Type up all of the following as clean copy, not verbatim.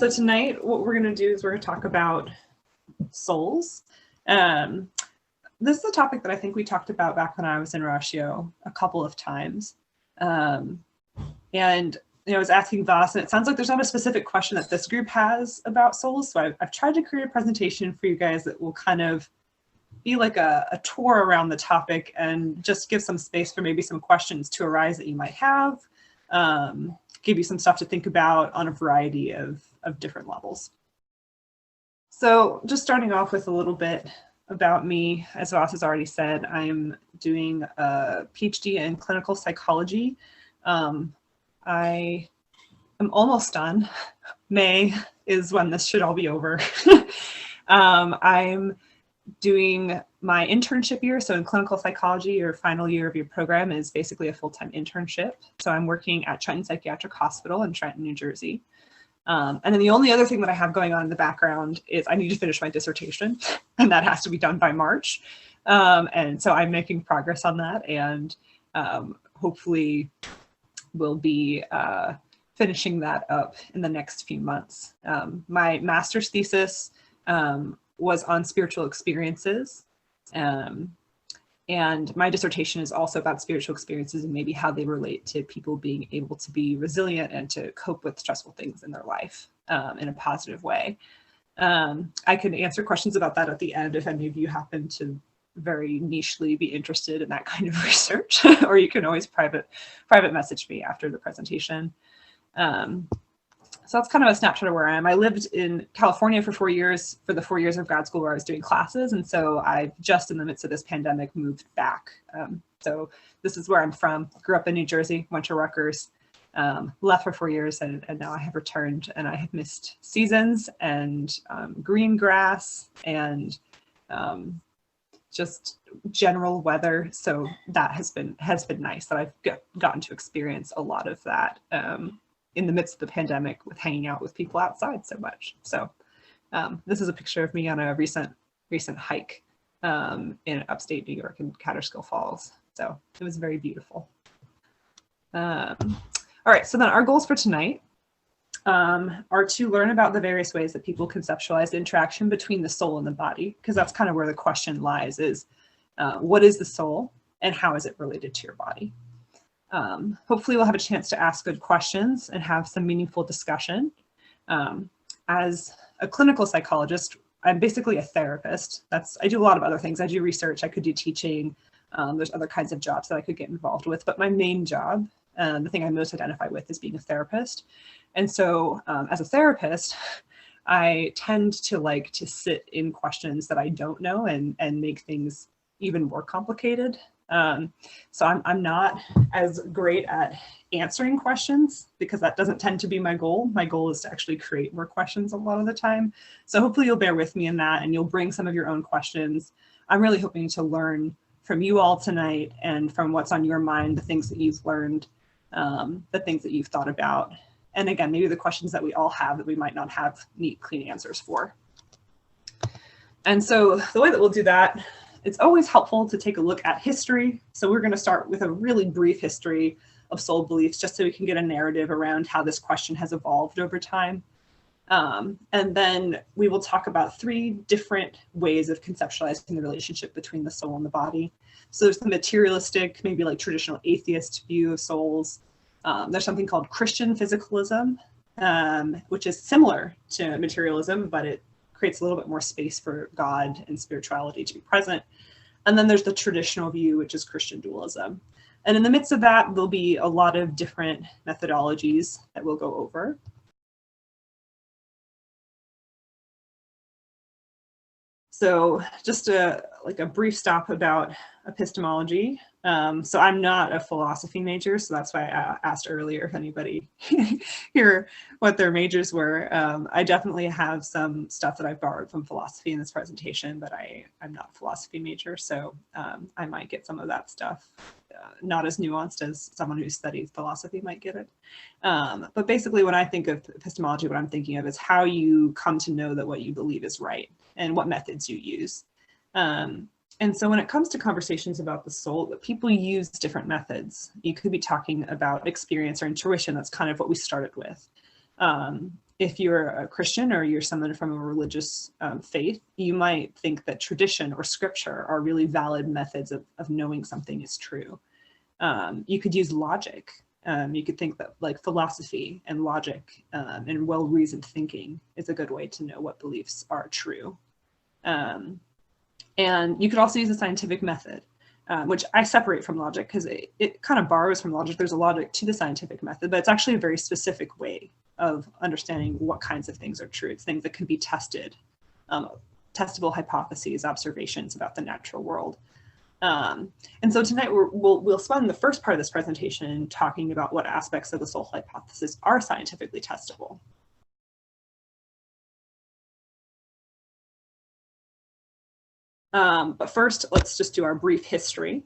So tonight, what we're going to do is we're going to talk about souls. This is a topic that I think we talked about back when I was in Ratio a couple of times. And I was asking Voss, and it sounds like there's not a specific question that this group has about souls. So I've tried to create a presentation for you guys that will kind of be like a tour around the topic and just give some space for maybe some questions to arise that you might have, give you some stuff to think about on a variety of different levels. So just starting off with a little bit about me, as Voss has already said, I'm doing a PhD in clinical psychology. I am almost done. May is when this should all be over. I'm doing my internship year. So in clinical psychology, your final year of your program is basically a full-time internship. So I'm working at Trenton Psychiatric Hospital in Trenton, New Jersey. And then the only other thing that I have going on in the background is I need to finish my dissertation, and that has to be done by March. And so I'm making progress on that, and hopefully we'll be finishing that up in the next few months. My master's thesis was on spiritual experiences. And my dissertation is also about spiritual experiences and maybe how they relate to people being able to be resilient and to cope with stressful things in their life in a positive way. I can answer questions about that at the end if any of you happen to very nichely be interested in that kind of research, or you can always private message me after the presentation. So that's kind of a snapshot of where I am. I lived in California for 4 years, for the 4 years of grad school where I was doing classes. And so I just in the midst of this pandemic moved back. So this is where I'm from. Grew up in New Jersey, went to Rutgers, left for 4 years, and now I have returned, and I have missed seasons and green grass and just general weather. So that has been nice that I've gotten to experience a lot of that in the midst of the pandemic with hanging out with people outside so much. So this is a picture of me on a recent hike in upstate New York in Catterskill Falls. So it was very beautiful. All right, so then our goals for tonight are to learn about the various ways that people conceptualize the interaction between the soul and the body, because that's kind of where the question lies, is what is the soul and how is it related to your body? Hopefully we'll have a chance to ask good questions and have some meaningful discussion. As a clinical psychologist, I'm basically a therapist. I do a lot of other things. I do research, I could do teaching. There's other kinds of jobs that I could get involved with, but my main job, the thing I most identify with, is being a therapist. And so as a therapist, I tend to like to sit in questions that I don't know and make things even more complicated. So I'm not as great at answering questions because that doesn't tend to be my goal. My goal is to actually create more questions a lot of the time. So hopefully you'll bear with me in that and you'll bring some of your own questions. I'm really hoping to learn from you all tonight and from what's on your mind, the things that you've learned, the things that you've thought about. And again, maybe the questions that we all have that we might not have neat, clean answers for. And so the way that we'll do that, it's always helpful to take a look at history. So we're going to start with a really brief history of soul beliefs, just so we can get a narrative around how this question has evolved over time. And then we will talk about 3 different ways of conceptualizing the relationship between the soul and the body. So there's the materialistic, maybe like traditional atheist view of souls. There's something called Christian physicalism, which is similar to materialism, but it creates a little bit more space for God and spirituality to be present. And then there's the traditional view, which is Christian dualism. And in the midst of that, there'll be a lot of different methodologies that we'll go over. So just a brief stop about epistemology. So I'm not a philosophy major, so that's why I asked earlier if anybody here what their majors were. I definitely have some stuff that I've borrowed from philosophy in this presentation, but I'm not a philosophy major, so I might get some of that stuff not as nuanced as someone who studies philosophy might get it. But basically when I think of epistemology, what I'm thinking of is how you come to know that what you believe is right and what methods you use. And so when it comes to conversations about the soul, people use different methods. You could be talking about experience or intuition. That's kind of what we started with. if you're a Christian or you're someone from a religious faith, you might think that tradition or scripture are really valid methods of knowing something is true. You could use logic. You could think that like philosophy and logic and well-reasoned thinking is a good way to know what beliefs are true. And you could also use a scientific method, which I separate from logic because it kind of borrows from logic. There's a logic to the scientific method, but it's actually a very specific way of understanding what kinds of things are true. It's things that can be tested, testable hypotheses, observations about the natural world. And so tonight we'll spend the first part of this presentation talking about what aspects of the soul hypothesis are scientifically testable. But first, let's just do our brief history.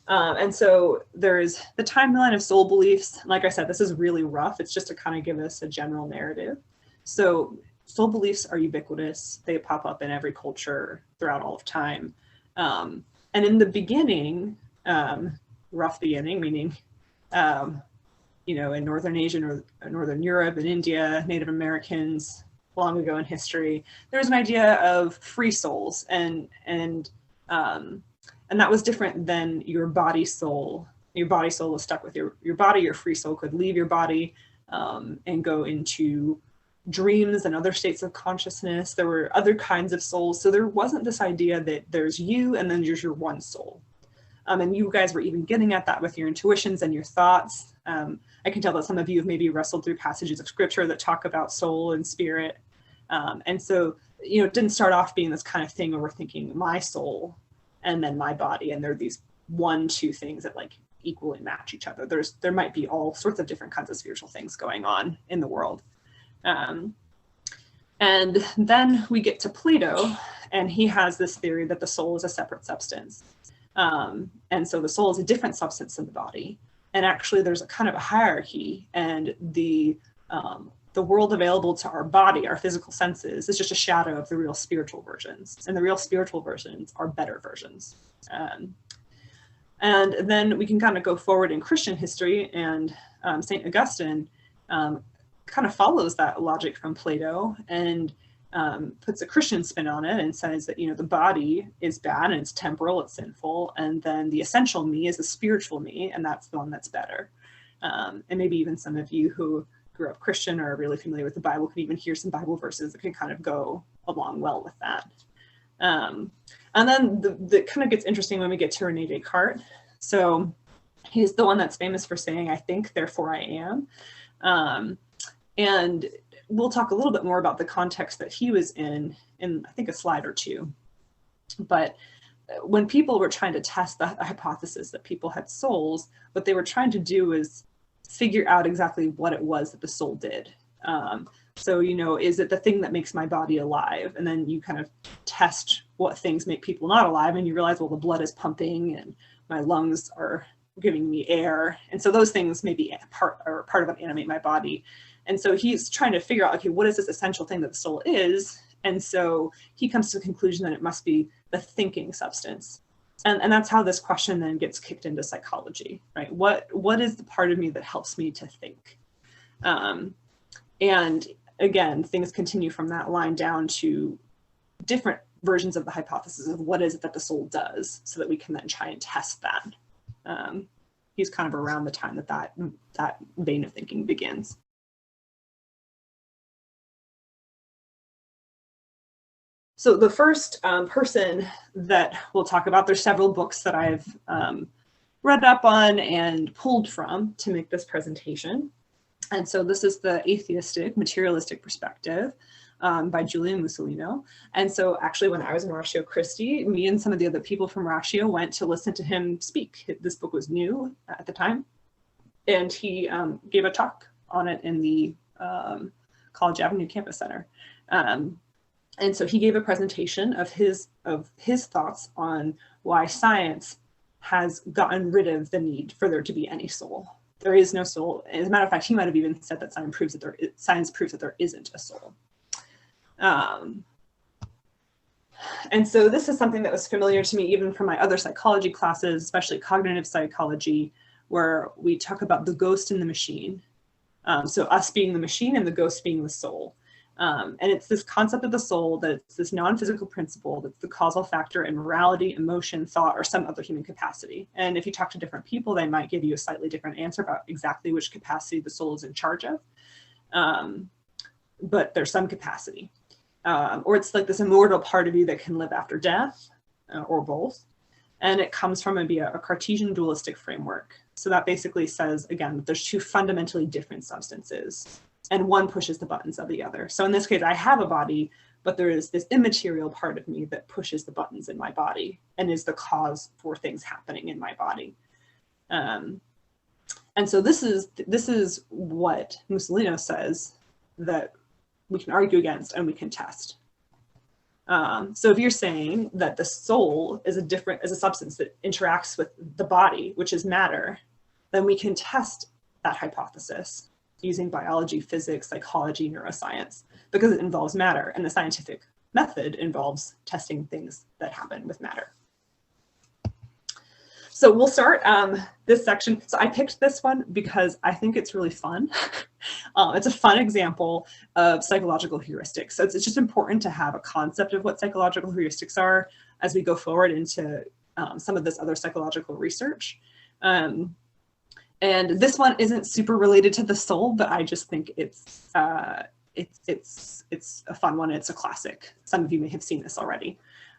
And so there's the timeline of soul beliefs. Like I said, this is really rough. It's just to kind of give us a general narrative. So soul beliefs are ubiquitous. They pop up in every culture throughout all of time. And in the beginning, rough beginning, meaning, you know, in Northern Asia or Northern Europe and India, Native Americans, long ago in history, there was an idea of free souls, and that was different than your body soul. Your body soul was stuck with your body. Your free soul could leave your body and go into dreams and other states of consciousness. There were other kinds of souls. So there wasn't this idea that there's you and then there's your one soul. And you guys were even getting at that with your intuitions and your thoughts. I can tell that some of you have maybe wrestled through passages of scripture that talk about soul and spirit. And so, you know, it didn't start off being this kind of thing where we're thinking my soul and then my body, and there are these 1-2 things that like equally match each other. There might be all sorts of different kinds of spiritual things going on in the world. And then we get to Plato, and he has this theory that the soul is a separate substance. And so the soul is a different substance than the body. And actually there's a kind of a hierarchy, and the world available to our body, our physical senses, is just a shadow of the real spiritual versions. And the real spiritual versions are better versions. And then we can kind of go forward in Christian history, and St. Augustine kind of follows that logic from Plato and puts a Christian spin on it and says that, you know, the body is bad and it's temporal, it's sinful, and then the essential me is the spiritual me, and that's the one that's better. And maybe even some of you who grew up Christian or are really familiar with the Bible can even hear some Bible verses that can kind of go along well with that. And then the kind of gets interesting when we get to Rene Descartes. So he's the one that's famous for saying, "I think, therefore I am." And we'll talk a little bit more about the context that he was in I think a slide or two. But when people were trying to test the hypothesis that people had souls, what they were trying to do is figure out exactly what it was that the soul did. So, you know, is it the thing that makes my body alive? And then you kind of test what things make people not alive, and you realize, well, the blood is pumping and my lungs are giving me air. And so those things may be part of what animate my body. And so he's trying to figure out, okay, what is this essential thing that the soul is? And so he comes to the conclusion that it must be the thinking substance. And that's how this question then gets kicked into psychology, right? What is the part of me that helps me to think? And again, things continue from that line down to different versions of the hypothesis of what is it that the soul does, so that we can then try and test that. He's kind of around the time that vein of thinking begins. So the first person that we'll talk about, there's several books that I've read up on and pulled from to make this presentation. And so this is the atheistic, materialistic perspective by Julian Mussolino. And so actually when I was in Ratio Christi, me and some of the other people from Ratio went to listen to him speak. This book was new at the time. And he gave a talk on it in the College Avenue Campus Center. And so he gave a presentation of his thoughts on why science has gotten rid of the need for there to be any soul. There is no soul. As a matter of fact, he might have even said that science proves that there isn't a soul. And so this is something that was familiar to me even from my other psychology classes, especially cognitive psychology, where we talk about the ghost in the machine. So us being the machine and the ghost being the soul. And it's this concept of the soul, that it's this non-physical principle that's the causal factor in morality, emotion, thought, or some other human capacity. And if you talk to different people, they might give you a slightly different answer about exactly which capacity the soul is in charge of. But there's some capacity. Or it's like this immortal part of you that can live after death, or both. And it comes from maybe a Cartesian dualistic framework. So that basically says, again, that there's two fundamentally different substances, and one pushes the buttons of the other. So in this case, I have a body, but there is this immaterial part of me that pushes the buttons in my body and is the cause for things happening in my body. And so this is what Mussolini says that we can argue against and we can test. So if you're saying that the soul is a substance that interacts with the body, which is matter, then we can test that hypothesis using biology, physics, psychology, neuroscience, because it involves matter, and the scientific method involves testing things that happen with matter. So we'll start this section. So I picked this one because I think it's really fun. It's a fun example of psychological heuristics. So it's just important to have a concept of what psychological heuristics are as we go forward into some of this other psychological research. And this one isn't super related to the soul, but I just think it's a fun one. It's a classic. Some of you may have seen this already.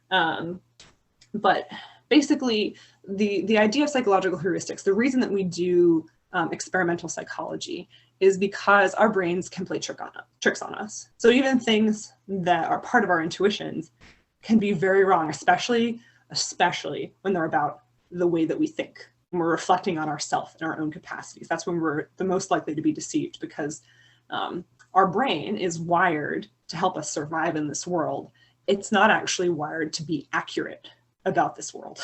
But basically, the idea of psychological heuristics, the reason that we do experimental psychology is because our brains can play tricks on us. So even things that are part of our intuitions can be very wrong, especially when they're about the way that we think, when we're reflecting on ourselves and our own capacities. That's when we're the most likely to be deceived, because our brain is wired to help us survive in this world. It's not actually wired to be accurate about this world.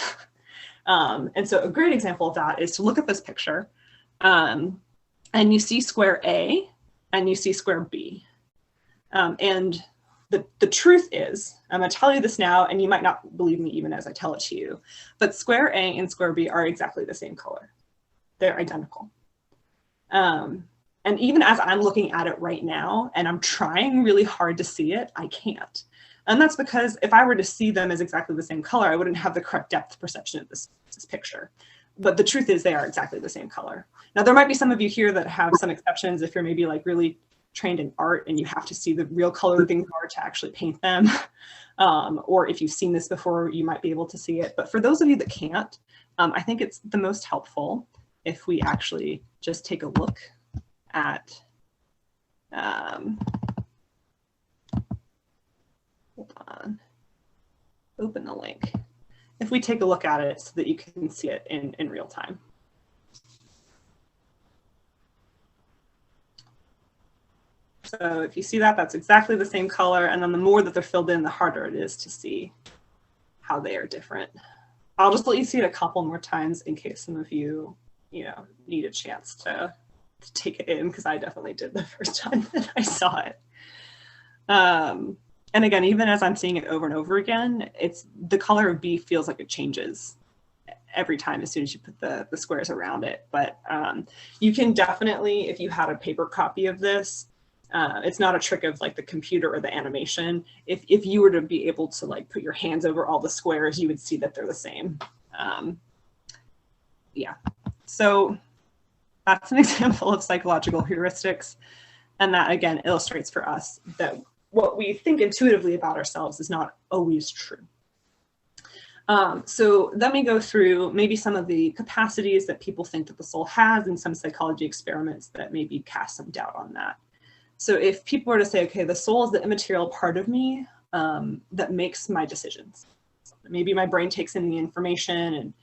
And so a great example of that is to look at this picture, and you see square A and you see square B. And the truth is, I'm going to tell you this now, and you might not believe me even as I tell it to you, but square A and square B are exactly the same color. They're identical. And even as I'm looking at it right now, and I'm trying really hard to see it, I can't. And that's because if I were to see them as exactly the same color, I wouldn't have the correct depth perception of this picture. But the truth is they are exactly the same color. Now, there might be some of you here that have some exceptions if you're maybe like really trained in art and you have to see the real color things are to actually paint them. Or if you've seen this before, you might be able to see it. But for those of you that can't, I think it's the most helpful if we actually just take a look at hold on, open the link. If we take a look at it so that you can see it in real time. So if you see that, that's exactly the same color. And then the more that they're filled in, the harder it is to see how they are different. I'll just let you see it a couple more times in case some of you, need a chance to take it in, because I definitely did the first time that I saw it. And again, even as I'm seeing it over and over again, it's the color of B feels like it changes every time as soon as you put the squares around it. But you can definitely, if you had a paper copy of this, it's not a trick of like the computer or the animation. If you were to be able to like put your hands over all the squares, you would see that they're the same. Yeah, so that's an example of psychological heuristics. And that again illustrates for us that what we think intuitively about ourselves is not always true. So then we go through maybe some of the capacities that people think that the soul has, and some psychology experiments that maybe cast some doubt on that. So if people were to say, okay, the soul is the immaterial part of me that makes my decisions. Maybe my brain takes in the information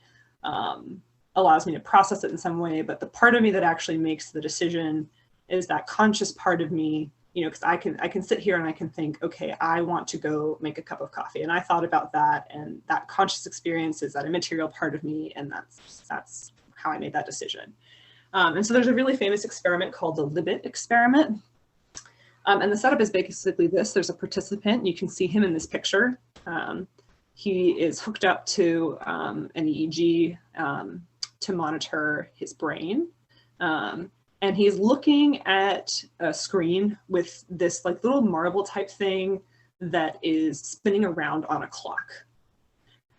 and allows me to process it in some way, but the part of me that actually makes the decision is that conscious part of me, because I can sit here and I can think, okay, I want to go make a cup of coffee. And I thought about that, and that conscious experience is that immaterial part of me, and that's how I made that decision. And so there's a really famous experiment called the Libet experiment. And the setup is basically this. There's a participant. You can see him in this picture. He is hooked up to an EEG to monitor his brain. And and he's looking at a screen with this like little marble type thing that is spinning around on a clock.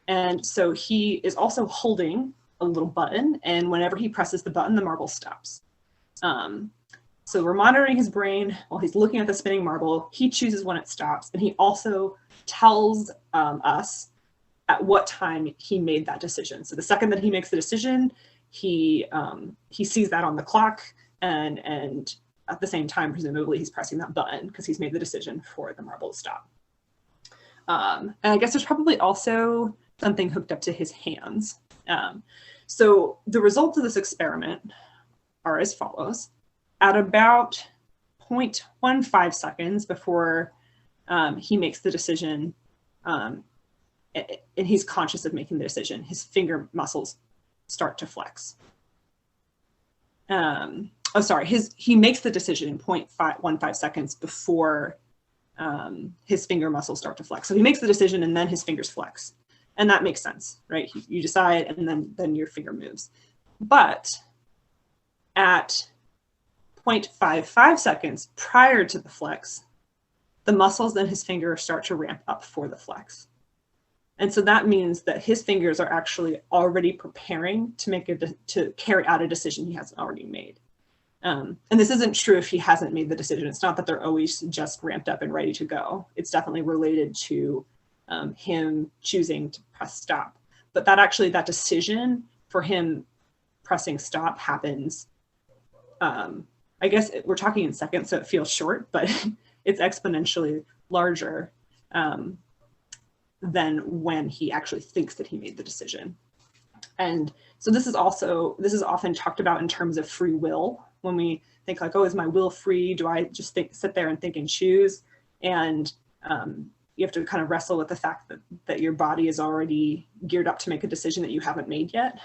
And so he is also holding a little button, and whenever he presses the button, the marble stops. So we're monitoring his brain while he's looking at the spinning marble. He chooses when it stops, and he also tells us at what time he made that decision. So the second that he makes the decision, he sees that on the clock, and at the same time, presumably, he's pressing that button because he's made the decision for the marble to stop. And I guess there's probably also something hooked up to his hands. So the results of this experiment are as follows. At about 0.15 seconds before he makes the decision, and he's conscious of making the decision, his finger muscles start to flex. He makes the decision in 0.15 seconds before his finger muscles start to flex. So he makes the decision and then his fingers flex. And that makes sense, right? You decide and then your finger moves. But at 0.55 seconds prior to the flex, the muscles in his finger start to ramp up for the flex. And so that means that his fingers are actually already preparing to carry out a decision he hasn't already made. And this isn't true if he hasn't made the decision. It's not that they're always just ramped up and ready to go. It's definitely related to him choosing to press stop. But that decision for him pressing stop happens, I guess we're talking in seconds, so it feels short, but it's exponentially larger than when he actually thinks that he made the decision. And so this is often talked about in terms of free will, when we think like, oh, is my will free? Do I just sit there and think and choose? And you have to kind of wrestle with the fact that your body is already geared up to make a decision that you haven't made yet.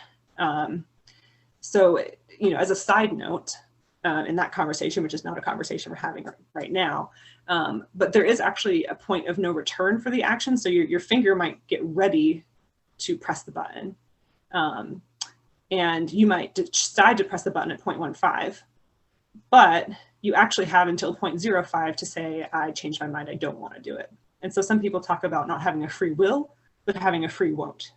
So, as a side note, in that conversation, which is not a conversation we're having right now, but there is actually a point of no return for the action. So your finger might get ready to press the button. And you might decide to press the button at 0.15, but you actually have until 0.05 to say, I changed my mind, I don't want to do it. And so some people talk about not having a free will, but having a free won't.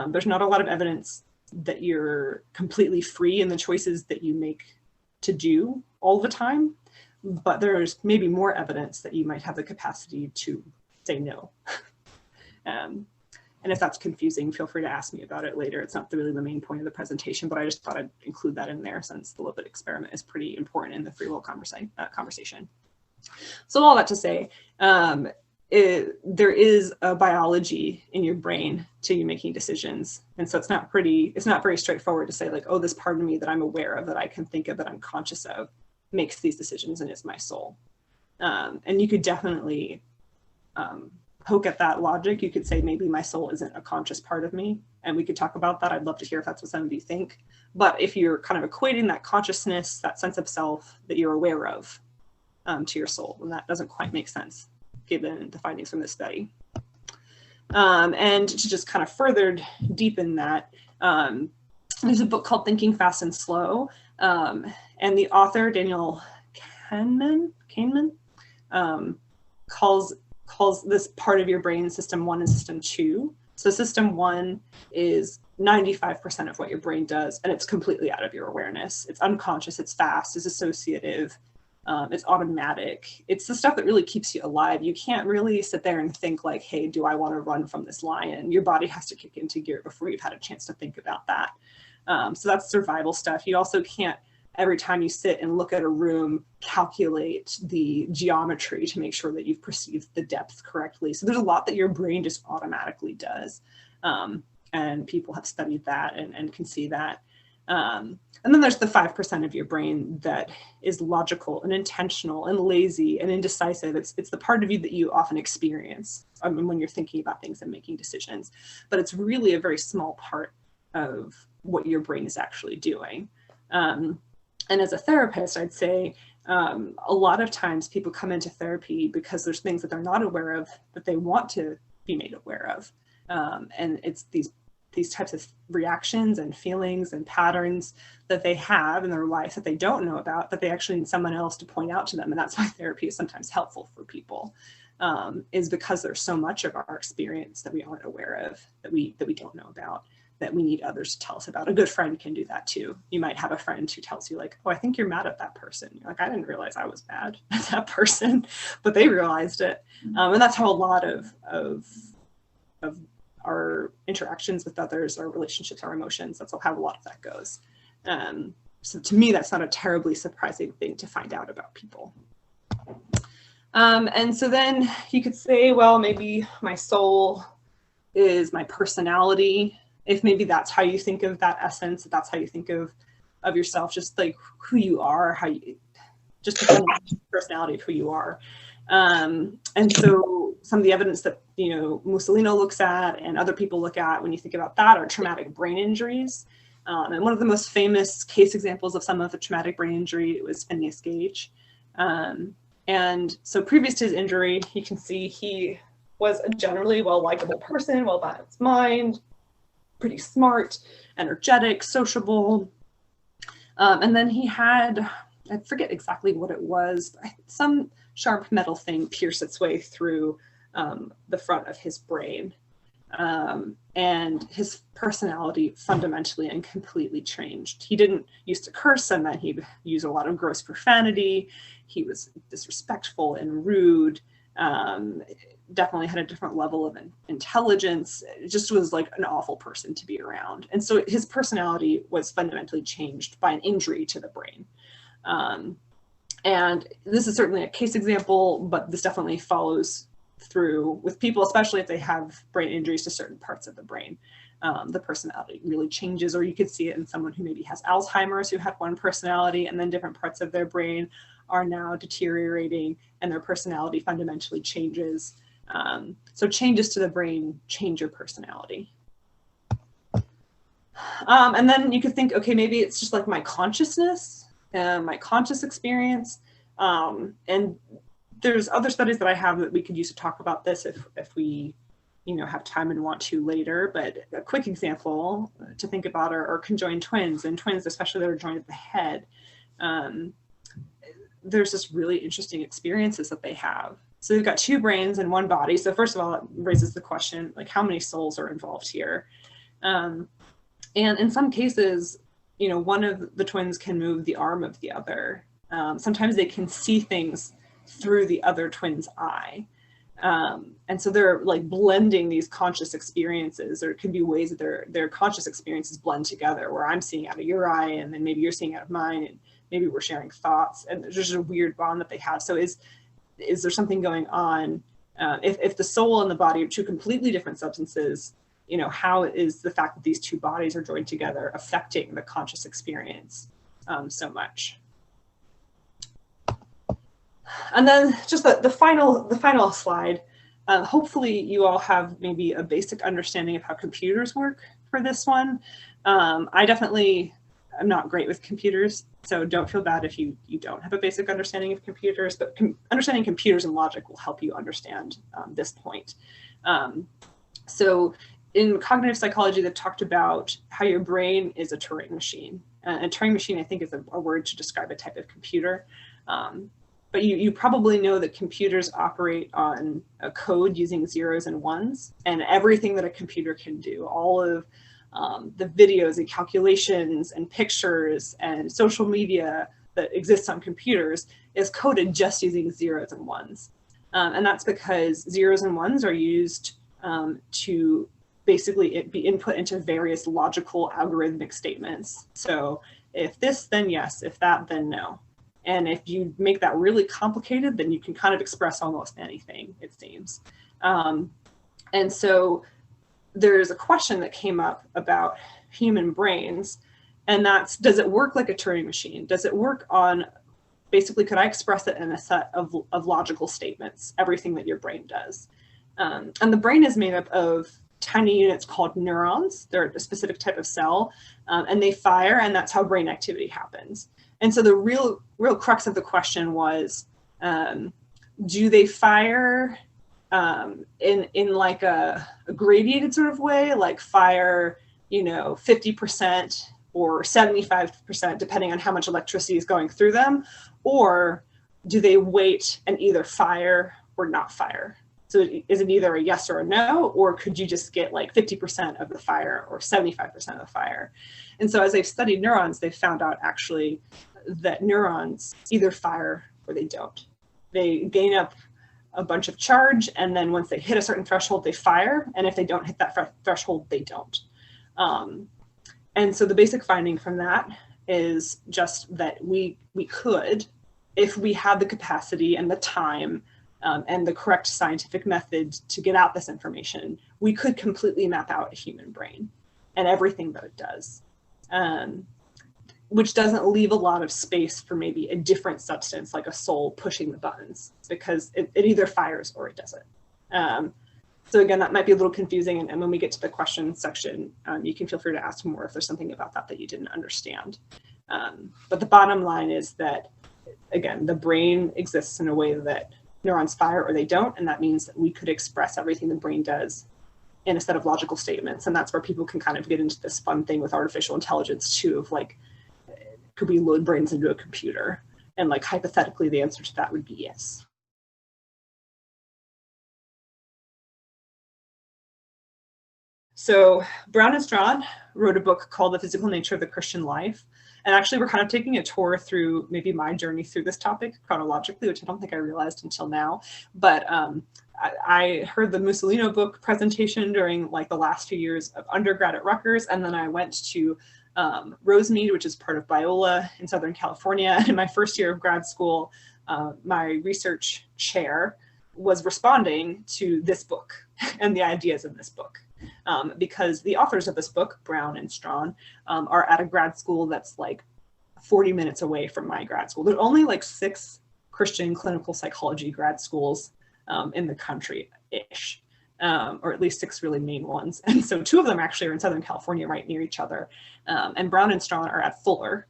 There's not a lot of evidence that you're completely free in the choices that you make to do all the time, but there's maybe more evidence that you might have the capacity to say no. And if that's confusing, feel free to ask me about it later. It's not really the main point of the presentation, but I just thought I'd include that in there since the lipid experiment is pretty important in the free will conversation. So all that to say, there is a biology in your brain to you making decisions. And so it's not very straightforward to say like, oh, this part of me that I'm aware of, that I can think of, that I'm conscious of, makes these decisions and is my soul. And you could definitely poke at that logic. You could say maybe my soul isn't a conscious part of me, and we could talk about that. I'd love to hear if that's what some of you think. But if you're kind of equating that consciousness, that sense of self that you're aware of to your soul, then that doesn't quite make sense given the findings from this study. And to just kind of further deepen that, there's a book called Thinking Fast and Slow, and the author, Daniel Kahneman, calls this part of your brain system 1 and system 2. So system 1 is 95% of what your brain does, and it's completely out of your awareness. It's unconscious, it's fast, it's associative, it's automatic. It's the stuff that really keeps you alive. You can't really sit there and think like, hey, do I want to run from this lion? Your body has to kick into gear before you've had a chance to think about that. So that's survival stuff. You also can't, every time you sit and look at a room, calculate the geometry to make sure that you've perceived the depth correctly. So there's a lot that your brain just automatically does. And people have studied that and can see that. And then there's the 5% of your brain that is logical and intentional and lazy and indecisive. It's the part of you that you often experience when you're thinking about things and making decisions. But it's really a very small part of what your brain is actually doing. And as a therapist, I'd say a lot of times people come into therapy because there's things that they're not aware of that they want to be made aware of. And it's these these types of reactions and feelings and patterns that they have in their life that they don't know about, that they actually need someone else to point out to them. And that's why therapy is sometimes helpful for people, is because there's so much of our experience that we aren't aware of, that we don't know about, that we need others to tell us about. A good friend can do that too. You might have a friend who tells you like, oh, I think you're mad at that person. You're like, I didn't realize I was mad at that person, but they realized it. And that's how a lot of our interactions with others, our relationships, our emotions, that's how a lot of that goes. So to me, that's not a terribly surprising thing to find out about people. And so then you could say, well, maybe my soul is my personality. If maybe that's how you think of that essence, that's how you think of yourself, just like who you are, how you, just the personality of who you are. And so some of the evidence that, Mussolino looks at and other people look at when you think about that are traumatic brain injuries. And one of the most famous case examples of some of the traumatic brain injury was Phineas Gage. And so previous to his injury, you can see he was a generally well-likable person, well-balanced mind, pretty smart, energetic, sociable. And then he had, I forget exactly what it was, but some sharp metal thing pierced its way through the front of his brain. And his personality fundamentally and completely changed. He didn't used to curse, and then he'd use a lot of gross profanity. He was disrespectful and rude. Definitely had a different level of intelligence. It just was like an awful person to be around. And so his personality was fundamentally changed by an injury to the brain. And this is certainly a case example, but this definitely follows through with people, especially if they have brain injuries to certain parts of the brain. The personality really changes, or you could see it in someone who maybe has Alzheimer's, who had one personality and then different parts of their brain are now deteriorating and their personality fundamentally changes. So changes to the brain change your personality. And then you could think, okay, maybe it's just like my consciousness, my conscious experience. And there's other studies that I have that we could use to talk about this if we, have time and want to later. But a quick example to think about are conjoined twins, and twins, especially that are joined at the head. There's just really interesting experiences that they have. So they've got two brains in one body. So first of all, it raises the question, like, how many souls are involved here? And in some cases, one of the twins can move the arm of the other. Sometimes they can see things through the other twin's eye. And so they're like blending these conscious experiences. There can be ways that their conscious experiences blend together, where I'm seeing out of your eye and then maybe you're seeing out of mine, and maybe we're sharing thoughts, and there's just a weird bond that they have. So is there something going on? If the soul and the body are two completely different substances, how is the fact that these two bodies are joined together affecting the conscious experience so much? And then just the final slide. Hopefully you all have maybe a basic understanding of how computers work for this one. I definitely am not great with computers, so don't feel bad if you don't have a basic understanding of computers, but understanding computers and logic will help you understand this point. So in cognitive psychology, they talked about how your brain is a Turing machine. A Turing machine, I think, is a word to describe a type of computer. But you probably know that computers operate on a code using zeros and ones, and everything that a computer can do, all of the videos and calculations and pictures and social media that exists on computers is coded just using zeros and ones. And that's because zeros and ones are used to basically be input into various logical algorithmic statements. So if this, then yes, if that, then no. And if you make that really complicated, then you can kind of express almost anything, it seems. And so there's a question that came up about human brains, and that's, does it work like a Turing machine? Does it work on, basically, could I express it in a set of logical statements, everything that your brain does? And the brain is made up of tiny units called neurons. They're a specific type of cell, and they fire, and that's how brain activity happens. And so the real crux of the question was, do they fire in like a gradiated sort of way, like fire 50% or 75%, depending on how much electricity is going through them? Or do they wait and either fire or not fire? So is it either a yes or a no, or could you just get like 50% of the fire or 75% of the fire? And so as they've studied neurons, they've found out actually that neurons either fire or they don't. They gain up a bunch of charge, and then once they hit a certain threshold, they fire. And if they don't hit that threshold, they don't. And so the basic finding from that is just that we could, if we had the capacity and the time and the correct scientific method to get out this information, we could completely map out a human brain and everything that it does, which doesn't leave a lot of space for maybe a different substance like a soul pushing the buttons, because it either fires or it doesn't. So again, that might be a little confusing, and when we get to the question section, you can feel free to ask more if there's something about that you didn't understand. But the bottom line is that, again, the brain exists in a way that neurons fire or they don't, and that means that we could express everything the brain does in a set of logical statements. And that's where people can kind of get into this fun thing with artificial intelligence too, of like, could we load brains into a computer? And like hypothetically, the answer to that would be yes. So Brown and Strawn wrote a book called The Physical Nature of the Christian Life. And actually, we're kind of taking a tour through maybe my journey through this topic chronologically, which I don't think I realized until now. But I heard the Mussolino book presentation during like the last few years of undergrad at Rutgers. And then I went to Rosemead, which is part of Biola in Southern California. In my first year of grad school, my research chair was responding to this book and the ideas in this book. Because the authors of this book, Brown and Strawn, are at a grad school that's like 40 minutes away from my grad school. There's only like 6 Christian clinical psychology grad schools in the country-ish, or at least 6 really main ones. And so 2 of them actually are in Southern California, right near each other. And Brown and Strawn are at Fuller.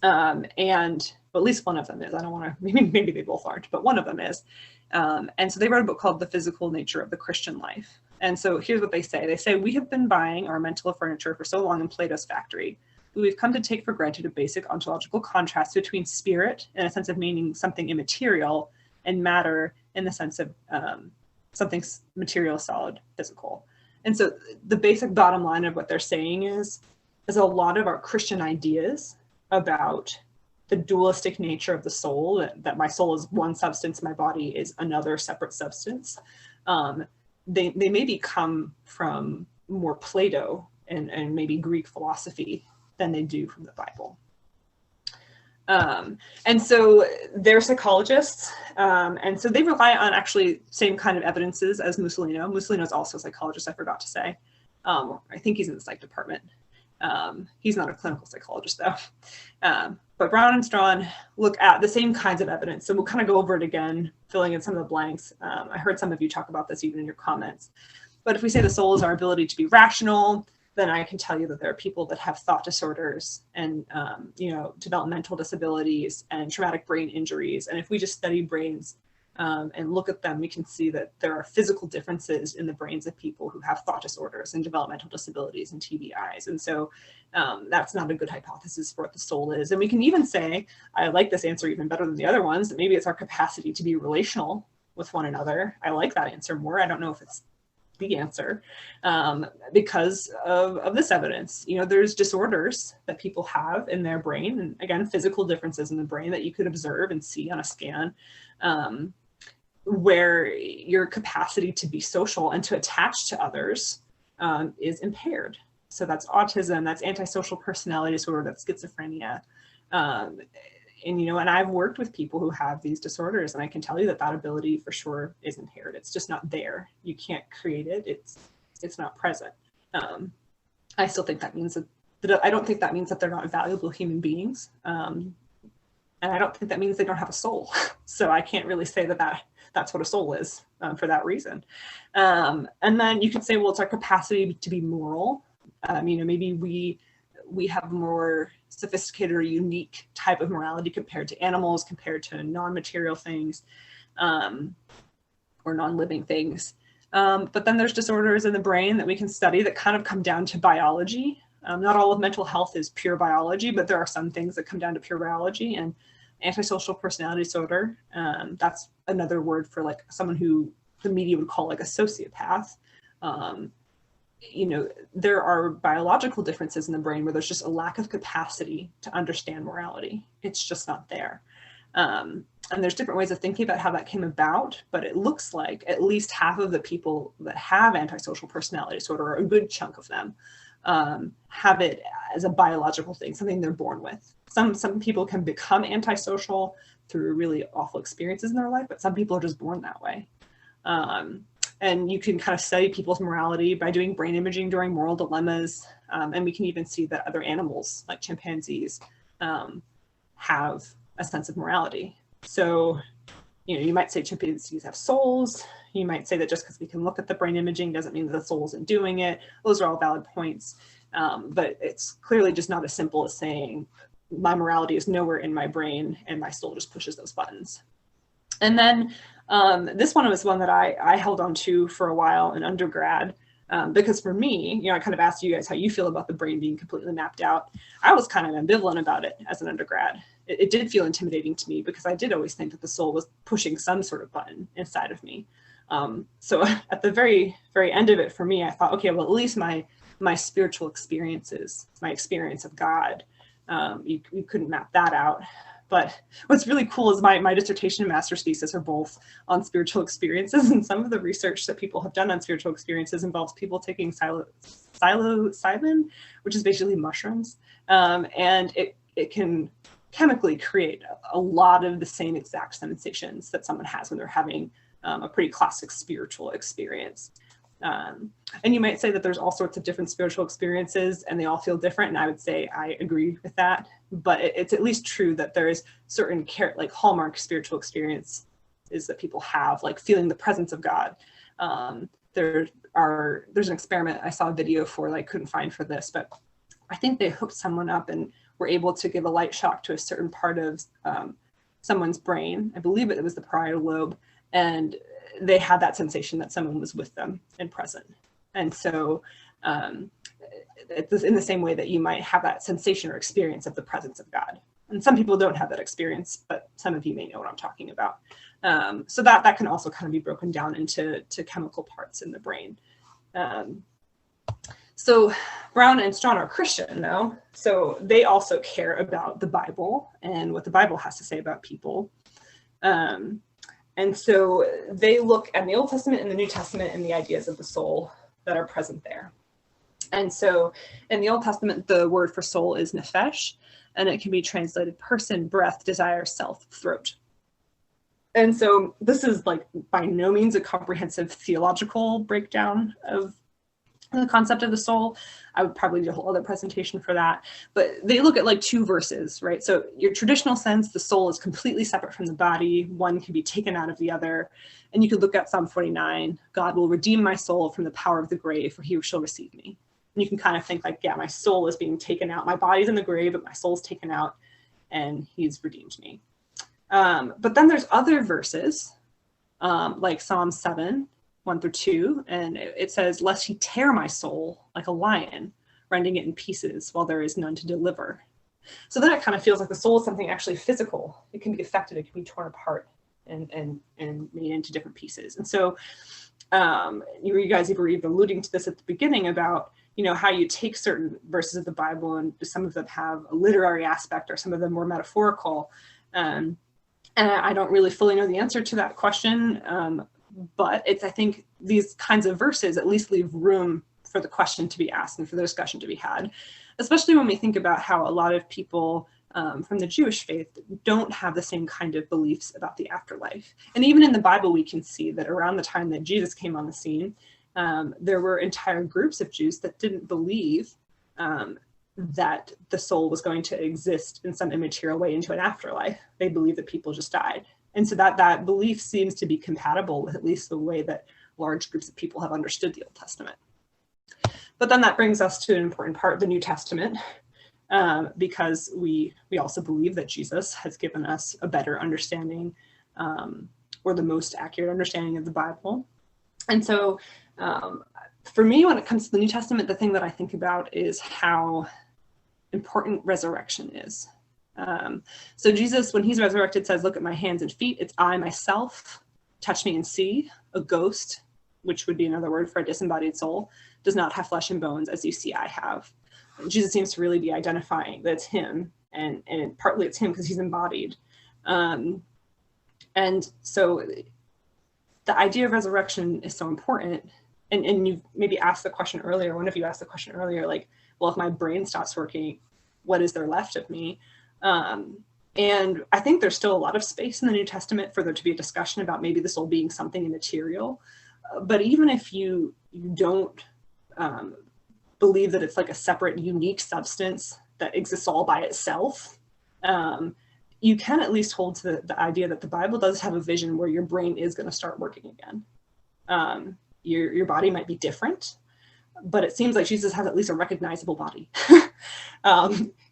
And well, at least one of them is. I don't want to, maybe they both aren't, but one of them is. And so they wrote a book called The Physical Nature of the Christian Life. And so here's what they say. They say, we have been buying our mental furniture for so long in Plato's factory. We've come to take for granted a basic ontological contrast between spirit in a sense of meaning something immaterial and matter in the sense of something material, solid, physical. And so the basic bottom line of what they're saying is a lot of our Christian ideas about the dualistic nature of the soul, that my soul is one substance, my body is another separate substance, they maybe come from more Plato and maybe Greek philosophy than they do from the Bible. And so they're psychologists, and so they rely on actually same kind of evidences as Mussolino. Mussolino is also a psychologist, I forgot to say. I think he's in the psych department. He's not a clinical psychologist though. But Brown and Strawn look at the same kinds of evidence. So we'll kind of go over it again, filling in some of the blanks. I heard some of you talk about this even in your comments. But if we say the soul is our ability to be rational, then I can tell you that there are people that have thought disorders and developmental disabilities and traumatic brain injuries. And if we just study brains and look at them, we can see that there are physical differences in the brains of people who have thought disorders and developmental disabilities and TBIs. And so that's not a good hypothesis for what the soul is. And we can even say, I like this answer even better than the other ones, that maybe it's our capacity to be relational with one another. I like that answer more. I don't know if it's the answer because of this evidence. There's disorders that people have in their brain, and again, physical differences in the brain that you could observe and see on a scan, where your capacity to be social and to attach to others is impaired. So that's autism, that's antisocial personality disorder, that's schizophrenia. And I've worked with people who have these disorders, and I can tell you that ability for sure is impaired. It's just not there. You can't create it. It's not present. I still think that means that I don't think that means that they're not valuable human beings. And I don't think that means they don't have a soul. So I can't really say that's what a soul is for that reason. And then you could say, well, it's our capacity to be moral. Maybe we have more sophisticated or unique type of morality compared to animals, compared to non-material things, or non-living things. But then there's disorders in the brain that we can study that kind of come down to biology. Not all of mental health is pure biology, but there are some things that come down to pure biology. And antisocial personality disorder, that's another word for like someone who the media would call like a sociopath. You know, there are biological differences in the brain where there's just a lack of capacity to understand morality. It's just not there. And there's different ways of thinking about how that came about, but it looks like at least half of the people that have antisocial personality disorder, or a good chunk of them, have it as a biological thing, something they're born with. Some people can become antisocial through really awful experiences in their life, but some people are just born that way. And you can kind of study people's morality by doing brain imaging during moral dilemmas. And we can even see that other animals, like chimpanzees, have a sense of morality. So, you know, you might say chimpanzees have souls. You might say that just because we can look at the brain imaging doesn't mean that the soul isn't doing it. Those are all valid points. But it's clearly just not as simple as saying my morality is nowhere in my brain and my soul just pushes those buttons. And then this one was one that I held on to for a while in undergrad, because for me, you know, I kind of asked you guys how you feel about the brain being completely mapped out. I was kind of ambivalent about it as an undergrad. It did feel intimidating to me because I did always think that the soul was pushing some sort of button inside of me. So at the very, very end of it for me, I thought, okay, well, at least my spiritual experiences, my experience of God, you couldn't map that out. But what's really cool is my dissertation and master's thesis are both on spiritual experiences, and some of the research that people have done on spiritual experiences involves people taking psilocybin, which is basically mushrooms, and it can chemically create a lot of the same exact sensations that someone has when they're having a pretty classic spiritual experience. And you might say that there's all sorts of different spiritual experiences and they all feel different. And I would say I agree with that, but it's at least true that there is certain like hallmark spiritual experience is that people have, like feeling the presence of God. There's an experiment I saw a video for that I couldn't find for this, but I think they hooked someone up and were able to give a light shock to a certain part of someone's brain. I believe it was the parietal lobe. And they had that sensation that someone was with them and present. And so it's in the same way that you might have that sensation or experience of the presence of God. And some people don't have that experience, but some of you may know what I'm talking about. So that can also kind of be broken down into chemical parts in the brain. So Brown and Strawn are Christian, though. So they also care about the Bible and what the Bible has to say about people. And so they look at the Old Testament and the New Testament and the ideas of the soul that are present there. And so in the Old Testament, the word for soul is nephesh, and it can be translated person, breath, desire, self, throat. And so this is like by no means a comprehensive theological breakdown of the concept of the soul. I would probably do a whole other presentation for that, but they look at like two verses, right? So your traditional sense, the soul is completely separate from the body. One can be taken out of the other. And you could look at Psalm 49, God will redeem my soul from the power of the grave, for he shall receive me. And you can kind of think like, yeah, my soul is being taken out. My body's in the grave, but my soul's taken out and he's redeemed me. But then there's other verses like Psalm 7, 1-2, and it says, lest he tear my soul like a lion, rending it in pieces while there is none to deliver. So then it kind of feels like the soul is something actually physical. It can be affected, it can be torn apart and made into different pieces. And so you guys were even alluding to this at the beginning about, you know, how you take certain verses of the Bible and some of them have a literary aspect or some of them more metaphorical. And I don't really fully know the answer to that question. But I think these kinds of verses at least leave room for the question to be asked and for the discussion to be had, especially when we think about how a lot of people from the Jewish faith don't have the same kind of beliefs about the afterlife. And even in the Bible, we can see that around the time that Jesus came on the scene, there were entire groups of Jews that didn't believe that the soul was going to exist in some immaterial way into an afterlife. They believed that people just died. And so that belief seems to be compatible with at least the way that large groups of people have understood the Old Testament. But then that brings us to an important part of the New Testament, because we also believe that Jesus has given us a better understanding or the most accurate understanding of the Bible. And so for me, when it comes to the New Testament, the thing that I think about is how important resurrection is. So Jesus, when he's resurrected, says, look at my hands and feet. It's I myself. Touch me and see. A ghost, which would be another word for a disembodied soul, does not have flesh and bones as you see I have. And Jesus seems to really be identifying that it's him. And partly it's him because he's embodied. And so the idea of resurrection is so important. And you maybe asked the question earlier, one of you asked the question earlier, like, well, if my brain stops working, what is there left of me? And I think there's still a lot of space in the New Testament for there to be a discussion about maybe the soul being something immaterial. But even if you don't believe that it's like a separate, unique substance that exists all by itself, you can at least hold to the idea that the Bible does have a vision where your brain is going to start working again. Your body might be different, but it seems like Jesus has at least a recognizable body.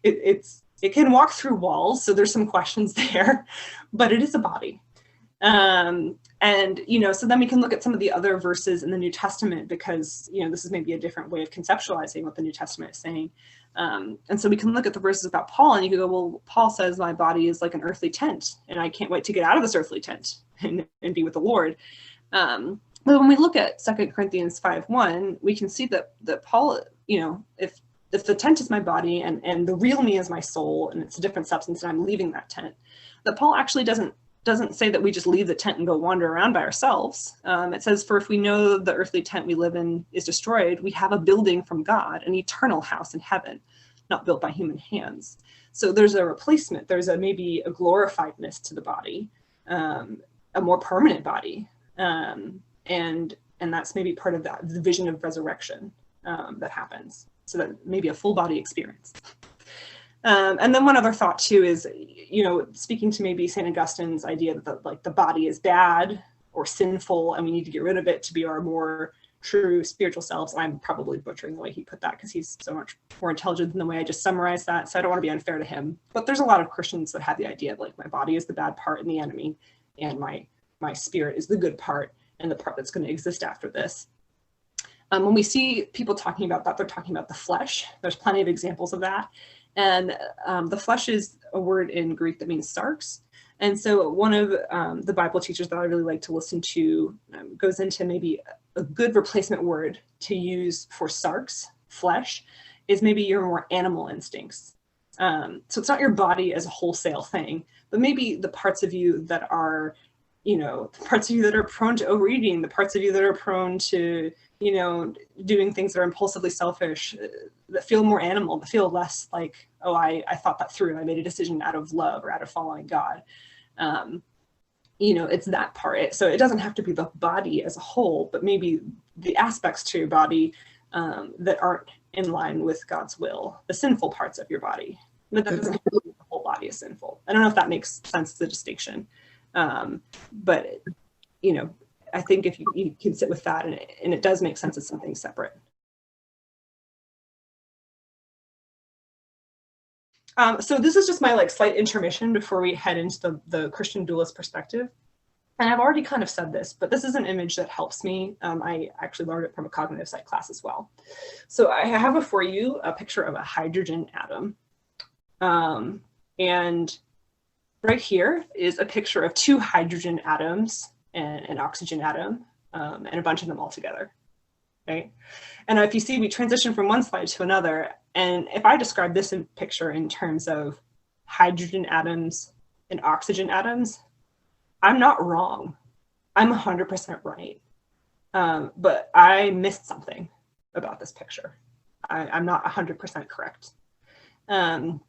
It can walk through walls, so there's some questions there, but it is a body. And, so then we can look at some of the other verses in the New Testament because, this is maybe a different way of conceptualizing what the New Testament is saying. And so we can look at the verses about Paul and you can go, well, Paul says my body is like an earthly tent and I can't wait to get out of this earthly tent and be with the Lord. But when we look at 2 Corinthians 5:1, we can see that Paul, if the tent is my body and the real me is my soul and it's a different substance and I'm leaving that tent, that Paul actually doesn't say that we just leave the tent and go wander around by ourselves. It says, for if we know the earthly tent we live in is destroyed, we have a building from God, an eternal house in heaven, not built by human hands. So there's a replacement. There's maybe a glorifiedness to the body, a more permanent body. And that's maybe part of the vision of resurrection that happens. So that maybe a full body experience. And then one other thought too is, speaking to maybe St. Augustine's idea that the body is bad or sinful and we need to get rid of it to be our more true spiritual selves. I'm probably butchering the way he put that because he's so much more intelligent than the way I just summarized that. So I don't want to be unfair to him. But there's a lot of Christians that have the idea of like my body is the bad part and the enemy and my spirit is the good part and the part that's going to exist after this. When we see people talking about that, they're talking about the flesh. There's plenty of examples of that. And the flesh is a word in Greek that means sarx. And so one of the Bible teachers that I really like to listen to goes into maybe a good replacement word to use for sarx, flesh, is maybe your more animal instincts. So it's not your body as a wholesale thing, but maybe the parts of you that are, the parts of you that are prone to overeating, the parts of you that are prone to, doing things that are impulsively selfish, that feel more animal, that feel less like, oh, I thought that through. I made a decision out of love or out of following God. It's that part. So it doesn't have to be the body as a whole, but maybe the aspects to your body that aren't in line with God's will, the sinful parts of your body. But that doesn't mean the whole body is sinful. I don't know if that makes sense, the distinction. But I think if you can sit with that and it does make sense as something separate. So this is just my slight intermission before we head into the Christian dualist perspective. And I've already kind of said this, but this is an image that helps me. I actually learned it from a cognitive psych class as well. So I have for you a picture of a hydrogen atom. And right here is a picture of two hydrogen atoms and an oxygen atom, and a bunch of them all together, right? And if you see, we transition from one slide to another. And if I describe this picture in terms of hydrogen atoms and oxygen atoms, I'm not wrong. I'm 100% right. But I missed something about this picture. I'm not 100% correct. And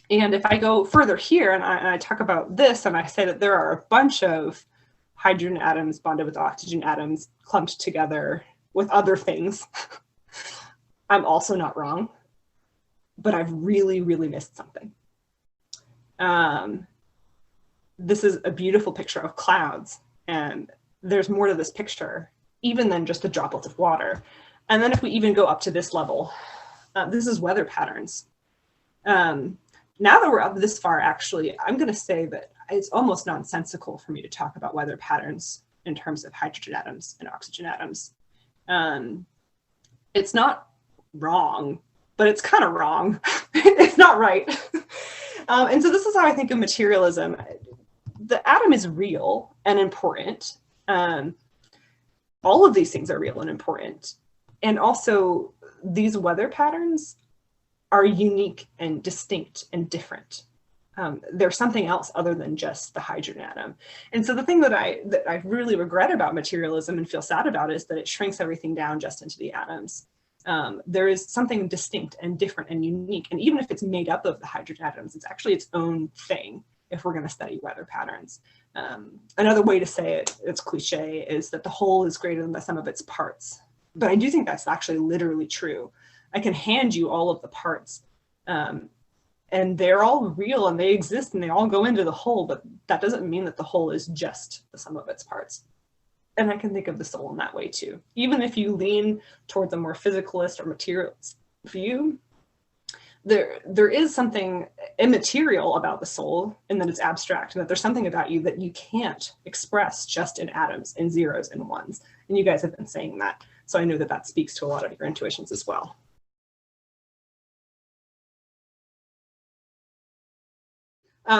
if I go further here and I talk about this and I say that there are a bunch of hydrogen atoms bonded with oxygen atoms clumped together with other things, I'm also not wrong, but I've really, really missed something. This is a beautiful picture of clouds, and there's more to this picture, even than just the droplets of water. And then if we even go up to this level, this is weather patterns. Now that we're up this far, actually, I'm going to say that it's almost nonsensical for me to talk about weather patterns in terms of hydrogen atoms and oxygen atoms. It's not wrong, but it's kind of wrong. It's not right. And so this is how I think of materialism. The atom is real and important. All of these things are real and important. And also these weather patterns are unique and distinct and different. There's something else other than just the hydrogen atom. And so the thing that I really regret about materialism and feel sad about is that it shrinks everything down just into the atoms. There is something distinct and different and unique. And even if it's made up of the hydrogen atoms, it's actually its own thing if we're going to study weather patterns. Another way to say it, it's cliche, is that the whole is greater than the sum of its parts. But I do think that's actually literally true. I can hand you all of the parts, and they're all real and they exist and they all go into the whole, but that doesn't mean that the whole is just the sum of its parts. And I can think of the soul in that way too. Even if you lean towards a more physicalist or materialist view, there is something immaterial about the soul, in that it's abstract, and that there's something about you that you can't express just in atoms and zeros and ones. And you guys have been saying that. So I know that that speaks to a lot of your intuitions as well.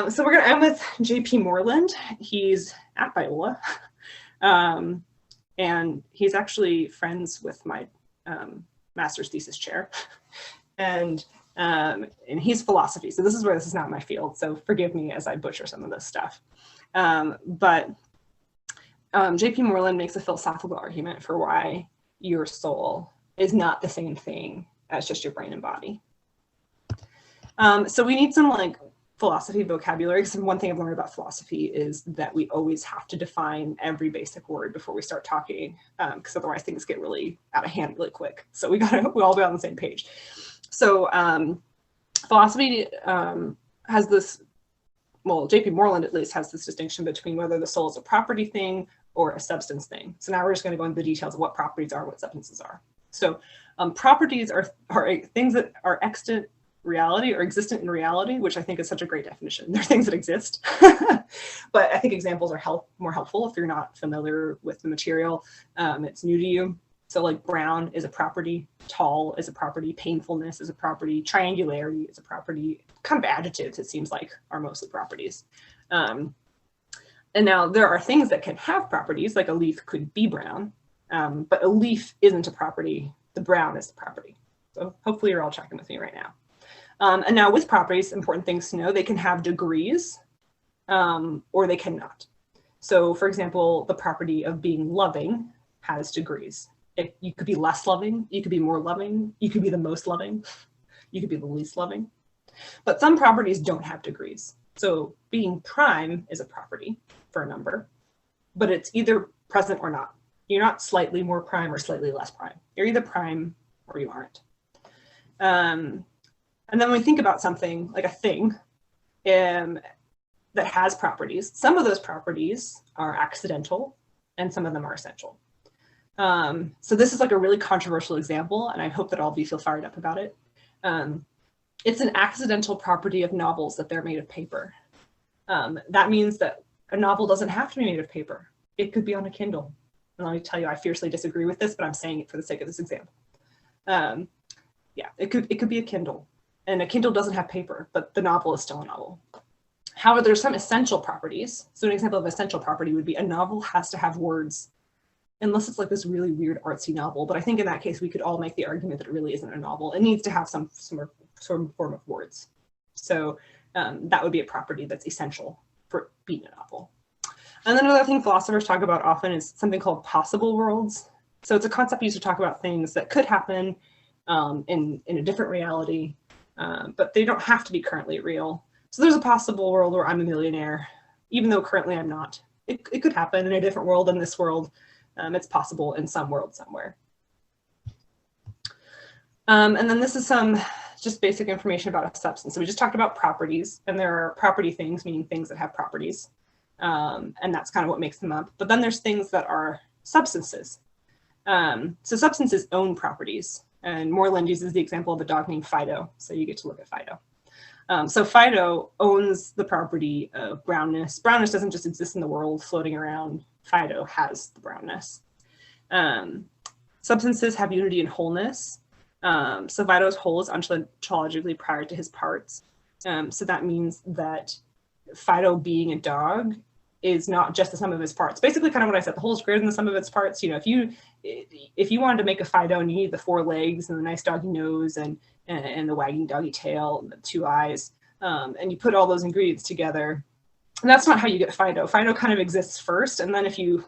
So we're going to end with J.P. Moreland. He's at Biola, and he's actually friends with my master's thesis chair, and he's philosophy. So this is where this is not my field. So forgive me as I butcher some of this stuff. But J.P. Moreland makes a philosophical argument for why your soul is not the same thing as just your brain and body. So we need some like philosophy vocabulary. So one thing I've learned about philosophy is that we always have to define every basic word before we start talking, because otherwise things get really out of hand really quick. So we all be on the same page. So philosophy has this, well, J.P. Moreland at least has this distinction between whether the soul is a property thing or a substance thing. So now we're just going to go into the details of what properties are, what substances are. So properties are things that are extant reality or existent in reality, which I think is such a great definition. They're things that exist, but I think examples are more helpful if you're not familiar with the material. It's new to you. So like brown is a property, tall is a property, painfulness is a property, triangularity is a property. Kind of adjectives, it seems like, are mostly properties. And now there are things that can have properties, like a leaf could be brown, but a leaf isn't a property. The brown is the property. So hopefully you're all tracking with me right now. And now with properties, important things to know, they can have degrees or they cannot. So for example, the property of being loving has degrees. You could be less loving, you could be more loving, you could be the most loving, you could be the least loving. But some properties don't have degrees. So being prime is a property for a number, but it's either present or not. You're not slightly more prime or slightly less prime. You're either prime or you aren't. And then when we think about something like a thing that has properties, some of those properties are accidental and some of them are essential. So this is like a really controversial example, and I hope that all of you feel fired up about it. It's an accidental property of novels that they're made of paper. That means that a novel doesn't have to be made of paper. It could be on a Kindle. And let me tell you, I fiercely disagree with this, but I'm saying it for the sake of this example. Yeah, it could be a Kindle. And a Kindle doesn't have paper, but the novel is still a novel. However, there's some essential properties. So an example of essential property would be a novel has to have words, unless it's like this really weird artsy novel. But I think in that case, we could all make the argument that it really isn't a novel. It needs to have some form of words. So that would be a property that's essential for being a novel. And then another thing philosophers talk about often is something called possible worlds. So it's a concept used to talk about things that could happen in a different reality, but they don't have to be currently real. So there's a possible world where I'm a millionaire, even though currently I'm not. It could happen in a different world than this world. It's possible in some world somewhere. And then this is some just basic information about a substance. So we just talked about properties, and there are property things, meaning things that have properties. And that's kind of what makes them up. But then there's things that are substances. So substances own properties. And Moreland uses the example of a dog named Fido. So you get to look at Fido. So Fido owns the property of brownness. Brownness doesn't just exist in the world floating around. Fido has the brownness. Substances have unity and wholeness. So Fido's whole is ontologically prior to his parts. So that means that Fido being a dog is not just the sum of his parts. Basically kind of what I said, the whole is greater than the sum of its parts. You know, if you wanted to make a Fido and you need the 4 legs and the nice doggy nose and the wagging doggy tail and the 2 eyes, and you put all those ingredients together, and that's not how you get Fido. Fido kind of exists first, and then if you,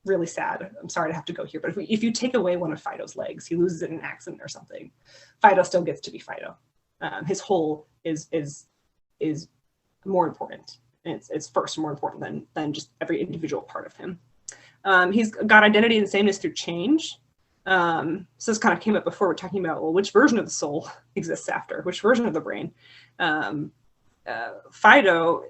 really sad, I'm sorry to have to go here, but if you take away one of Fido's legs, he loses it in an accident or something, Fido still gets to be Fido. His whole is more important. It's first more important than just every individual part of him. He's got identity and sameness through change. So this kind of came up before. We're talking about, well, which version of the soul exists after, which version of the brain. Fido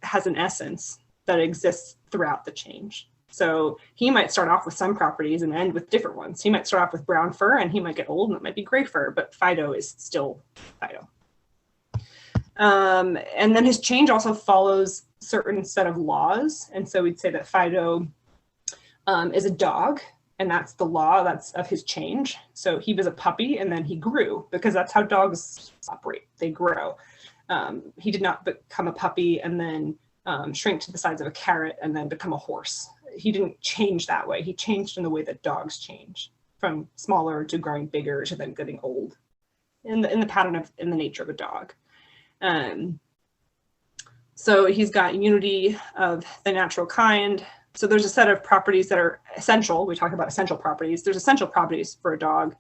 has an essence that exists throughout the change. So he might start off with some properties and end with different ones. He might start off with brown fur and he might get old and it might be gray fur, but Fido is still Fido. And then his change also follows certain set of laws. And so we'd say that Fido is a dog, and that's the law that's of his change. So he was a puppy and then he grew, because that's how dogs operate. They grow. He did not become a puppy and then shrink to the size of a carrot and then become a horse. He didn't change that way. He changed in the way that dogs change, from smaller to growing bigger to then getting old, in the pattern of in the nature of a dog. So he's got unity of the natural kind. So there's a set of properties that are essential. We talk about essential properties. There's essential properties for a dog.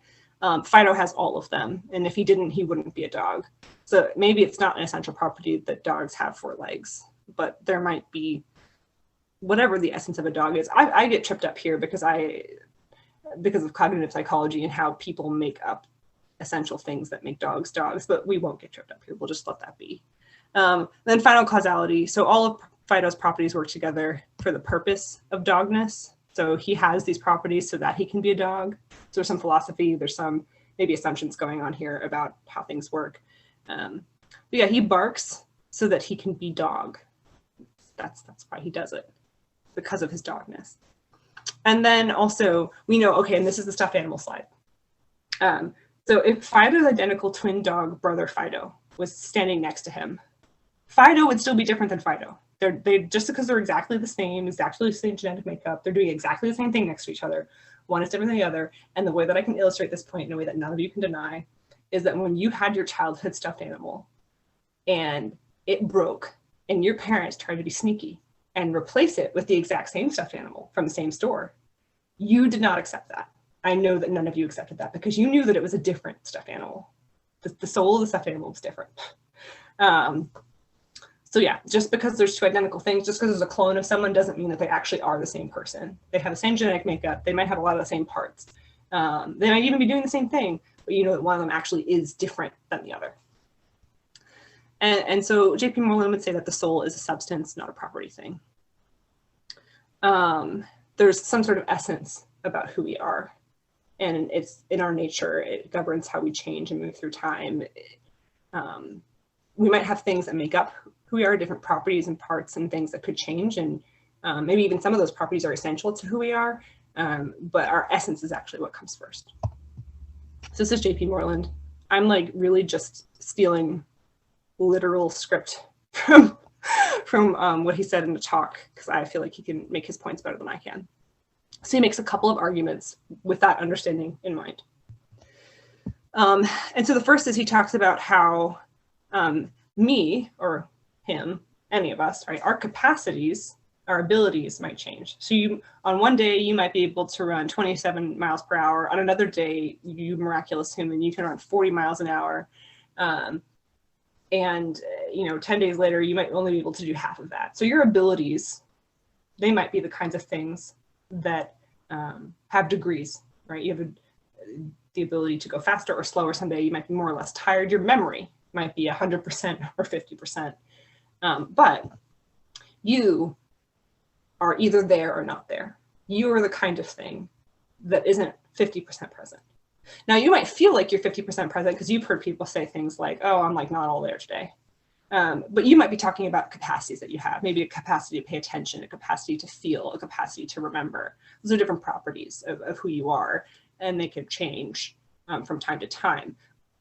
Fido has all of them. And if he didn't, he wouldn't be a dog. So maybe it's not an essential property that dogs have 4 legs, but there might be whatever the essence of a dog is. I get tripped up here because of cognitive psychology and how people make up essential things that make dogs dogs, but we won't get tripped up here. We'll just let that be. Then final causality. So all of Fido's properties work together for the purpose of dogness. So he has these properties so that he can be a dog. So there's some philosophy, there's some maybe assumptions going on here about how things work. But yeah, he barks so that he can be dog. That's why he does it, because of his dogness. And then also we know, okay, and this is the stuffed animal slide. So if Fido's identical twin dog brother Fido was standing next to him, Fido would still be different than Fido. They just because they're exactly the same genetic makeup, they're doing exactly the same thing next to each other. One is different than the other. And the way that I can illustrate this point in a way that none of you can deny is that when you had your childhood stuffed animal and it broke and your parents tried to be sneaky and replace it with the exact same stuffed animal from the same store, you did not accept that. I know that none of you accepted that because you knew that it was a different stuffed animal. The soul of the stuffed animal was different. So yeah, just because there's 2 identical things, just because there's a clone of someone doesn't mean that they actually are the same person. They have the same genetic makeup. They might have a lot of the same parts. They might even be doing the same thing, but you know that one of them actually is different than the other. And so J.P. Moreland would say that the soul is a substance, not a property thing. There's some sort of essence about who we are. And it's in our nature. It governs how we change and move through time. We might have things that make up who we are, different properties and parts and things that could change. And maybe even some of those properties are essential to who we are. But our essence is actually what comes first. So this is J.P. Moreland. I'm like really just stealing literal script from what he said in the talk, because I feel like he can make his points better than I can. So he makes a couple of arguments with that understanding in mind. And so the first is he talks about how me or him, any of us, right, our capacities, our abilities might change. So on one day, you might be able to run 27 miles per hour. On another day, you miraculous human, you can run 40 miles an hour. And 10 days later, you might only be able to do half of that. So your abilities, they might be the kinds of things that have degrees, right? You have the ability to go faster or slower someday. You might be more or less tired. Your memory might be 100% or 50%. But you are either there or not there. You are the kind of thing that isn't 50% present. Now, you might feel like you're 50% present because you've heard people say things like, oh, I'm like not all there today. But you might be talking about capacities that you have, maybe a capacity to pay attention, a capacity to feel, a capacity to remember. Those are different properties of who you are, and they can change from time to time.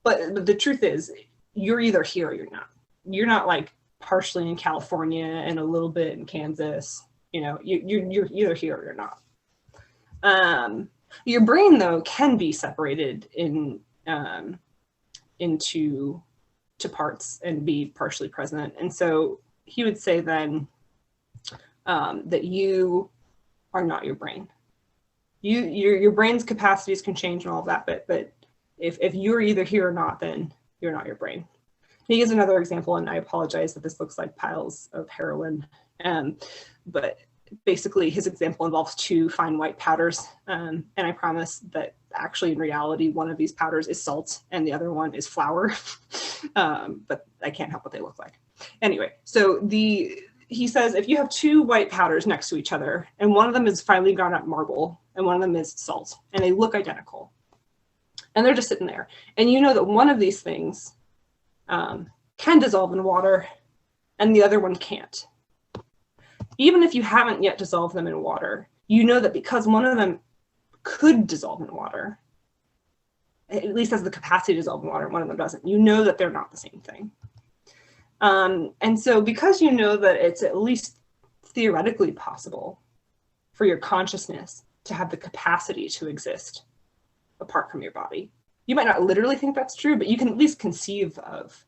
But the truth is, you're either here or you're not. You're not like partially in California and a little bit in Kansas. You know, you're either here or you're not. Your brain, though, can be separated into parts and be partially present. And so he would say then that you are not your brain. Your brain's capacities can change and all of that, but if you're either here or not, then you're not your brain. He gives another example, and I apologize that this looks like piles of heroin, but basically his example involves two fine white powders, and I promise that actually in reality one of these powders is salt and the other one is flour, but I can't help what they look like. Anyway, so he says if you have two white powders next to each other and one of them is finely ground up marble and one of them is salt, and they look identical and they're just sitting there, and you know that one of these things can dissolve in water and the other one can't. Even if you haven't yet dissolved them in water, you know that because one of them could dissolve in water, at least has the capacity to dissolve in water, and one of them doesn't, you know that they're not the same thing. And so because you know that it's at least theoretically possible for your consciousness to have the capacity to exist apart from your body, you might not literally think that's true, but you can at least conceive of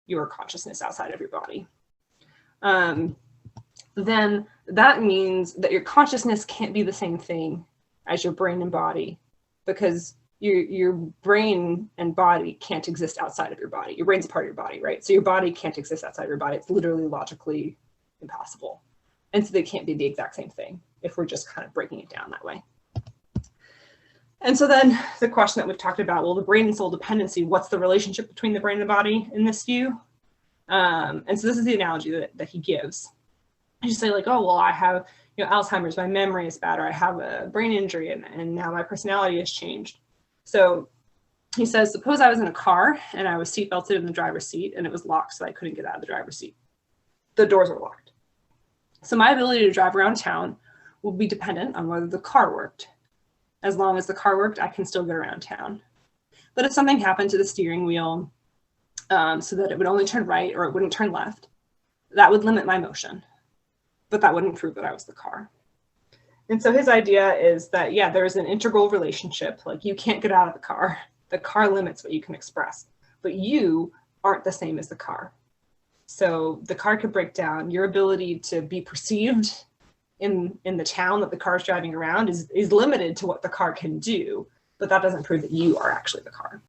your consciousness outside of your body. Then that means that your consciousness can't be the same thing as your brain and body, because your brain and body can't exist outside of your body. Your brain's a part of your body, right? So your body can't exist outside of your body. It's literally logically impossible. And so they can't be the exact same thing if we're just kind of breaking it down that way. And so then the question that we've talked about, well, the brain and soul dependency, what's the relationship between the brain and the body in this view? And so this is the analogy that he gives. You say like, oh, well, I have, Alzheimer's, my memory is bad, or I have a brain injury and now my personality has changed. So he says, suppose I was in a car and I was seat belted in the driver's seat and it was locked so I couldn't get out of the driver's seat. The doors were locked. So my ability to drive around town will be dependent on whether the car worked. As long as the car worked, I can still get around town. But if something happened to the steering wheel so that it would only turn right or it wouldn't turn left, that would limit my motion. But that wouldn't prove that I was the car. And so his idea is that, yeah, there's an integral relationship. Like you can't get out of the car limits what you can express, but you aren't the same as the car. So the car could break down. Your ability to be perceived in the town that the car is driving around is limited to what the car can do, but that doesn't prove that you are actually the car.